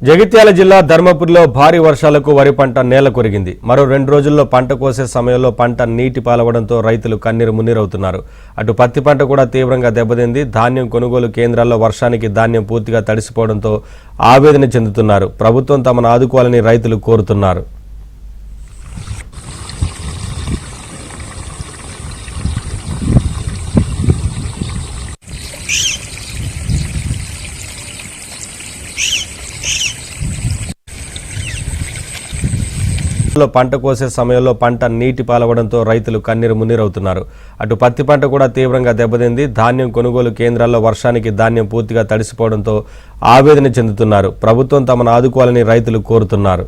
జగిత్యాల జిల్లా ధర్మపురిలో భారీ వర్షాలకు వరి పంట నేల కొరిగింది. మరో 2 రోజుల్లో పంట కోసే సమయంలో పంట నీటి పాలవడంతో రైతులు కన్నీరు మున్నీరవుతున్నారు. అటు పత్తి పంట కూడా తీవ్రంగా దెబ్బతింది. ధాన్యం కొనుగోలు కేంద్రాల్లో వర్షానికి ధాన్యం పూర్తిగా తడిసిపోవడంతో ఆవేదన చెందుతున్నారు. ప్రభుత్వం తమను ఆదుకోవాలని రైతులు కోరుతున్నారు. పంట కోసే సమయంలో పంట నీటి పాలవడంతో రైతులు కన్నీరు మున్నీరవుతున్నారు. అటు పత్తి పంట కూడా తీవ్రంగా దెబ్బతింది. ధాన్యం కొనుగోలు కేంద్రాల్లో వర్షానికి ధాన్యం పూర్తిగా తడిసిపోవడంతో ఆవేదన చెందుతున్నారు. ప్రభుత్వం తమను ఆదుకోవాలని రైతులు కోరుతున్నారు.